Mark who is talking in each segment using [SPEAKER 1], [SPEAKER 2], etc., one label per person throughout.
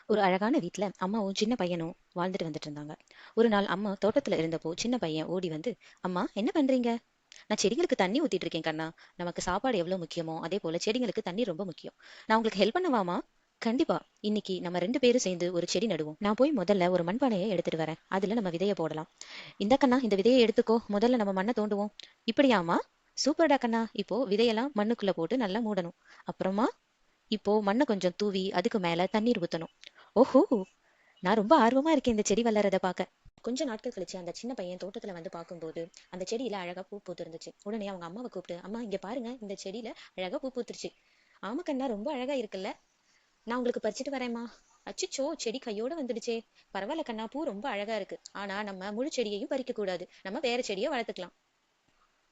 [SPEAKER 1] ஒரு அழகான வீட்ல அம்மாவும் சின்ன பையனும் வாழ்ந்துட்டு வந்துட்டு இருந்தாங்க. ஒரு நாள் அம்மா தோட்டத்துல இருந்தப்போ சின்ன பையன் ஓடி வந்து, அம்மா என்ன பண்றீங்க? நான் செடிகளுக்கு தண்ணி ஊத்திட்டு இருக்கேன் கண்ணா. நமக்கு சாப்பாடு எவ்வளவு முக்கியமோ அதே போல செடிகளுக்கு தண்ணி ரொம்ப முக்கியம். நான் உங்களுக்கு ஹெல்ப் பண்ணவாமா? கண்டிப்பா. இன்னைக்கு நம்ம 2 பேரும் சேர்ந்து ஒரு செடி நடுவோம். நான் போய் முதல்ல ஒரு மண்பானையை எடுத்துட்டு வரேன். அதுல நம்ம விதைய போடலாம். இந்த கண்ணா, இந்த விதையை எடுத்துக்கோ. முதல்ல நம்ம மண்ணை தோண்டுவோம். இப்படியாமா? சூப்பர்டா கண்ணா. இப்போ விதையெல்லாம் மண்ணுக்குள்ள போட்டு நல்லா மூடணும். அப்புறமா இப்போ மண்ணை கொஞ்சம் தூவி அதுக்கு மேல தண்ணீர் ஊத்தணும். ஓஹோ! நான் ரொம்ப ஆர்வமா இருக்கேன் இந்த செடி வளர்றத பார்க்க. கொஞ்ச நாட்கள் கழிச்சு அந்த சின்ன பையன் தோட்டத்துல வந்து பார்க்கும்போது அந்த செடியில அழகா பூ பூத்து இருந்துச்சு. உடனே அவங்க அம்மாவை கூப்பிட்டு, அம்மா இங்க பாருங்க, இந்த செடியில அழகா பூ பூத்துருச்சு. ஆமா கண்ணா, ரொம்ப அழகா இருக்குல்ல. நான் உங்களுக்கு பறிச்சுட்டு வரேம்மா. அச்சிச்சோ, செடி கையோட வந்துடுச்சே. பரவாயில்ல கண்ணா, பூ ரொம்ப அழகா இருக்கு. ஆனா நம்ம முழு செடியையும் பறிக்க கூடாது. நம்ம வேற செடியை வளர்த்துக்கலாம்.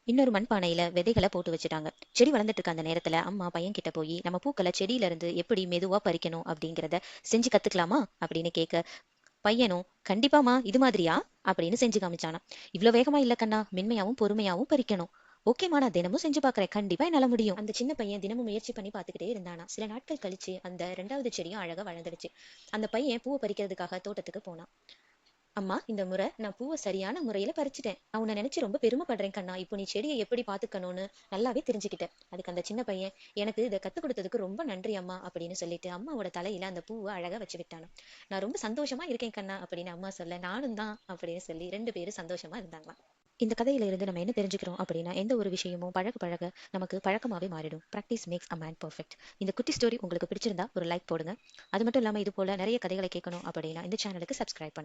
[SPEAKER 1] இன்னொரு மண்பானையில விதைகளை போட்டு வச்சுட்டாங்க. செடி வளர்ந்துட்டு இருக்க அந்த நேரத்துல அம்மா பையன் கிட்ட போய், நம்ம பூக்களை செடியில இருந்து எப்படி மெதுவா பறிக்கணும் அப்படிங்கறத செஞ்சு கத்துக்கலாமா அப்படின்னு கேட்க, பையனும் கண்டிப்பாமா, இது மாதிரியா அப்படின்னு செஞ்சு காமிச்சானா. இவ்வளவு வேகமா இல்ல கண்ணா, மென்மையாவும் பொறுமையாவும் பறிக்கணும். ஓகேமா, நான் தினமும் செஞ்சு பாக்குறேன், கண்டிப்பா என்னால முடியும். அந்த சின்ன பையன் தினமும் முயற்சி பண்ணி பார்த்துக்கிட்டே இருந்தானா. சில நாட்கள் கழிச்சு அந்த 2வது செடியும் அழகா வளர்ந்துடுச்சு. அந்த பையன் பூவை பறிக்கிறதுக்காக தோட்டத்துக்கு போனான். அம்மா, இந்த முறை நான் பூவை சரியான முறையில பறிச்சுட்டேன். நான் உன்னை நினைச்சு ரொம்ப பெருமைப்படுறேன் கண்ணா. இப்போ நீ செடியை எப்படி பாத்துக்கணும்னு நல்லாவே தெரிஞ்சுக்கிட்டேன். அதுக்கு அந்த சின்ன பையன், எனக்கு இதை கத்துக் கொடுத்ததுக்கு ரொம்ப நன்றி அம்மா அப்படின்னு சொல்லிட்டு அம்மாவோட தலையில அந்த பூவை அழகா வச்சு விட்டானா. நான் ரொம்ப சந்தோஷமா இருக்கேன் கண்ணா அப்படின்னு அம்மா சொல்ல, நானும் தான் அப்படின்னு சொல்லி 2 பேரும் சந்தோஷமா இருந்தாங்களாம். இந்த கதையில இருந்து நம்ம என்ன தெரிஞ்சுக்கிறோம் அப்படின்னா, எந்த ஒரு விஷயமும் பழக பழக நமக்கு பழக்கமாவே மாறிடும். Practice makes a man perfect. இந்த குட்டி ஸ்டோரி உங்களுக்கு பிடிச்சிருந்தா ஒரு லைக் போடுங்க. அது மட்டும் இல்லாம இது போல நிறைய கதைகளை கேட்கணும் அப்படின்னா இந்த சேனலுக்கு சப்ஸ்கிரைப் பண்ணுங்க.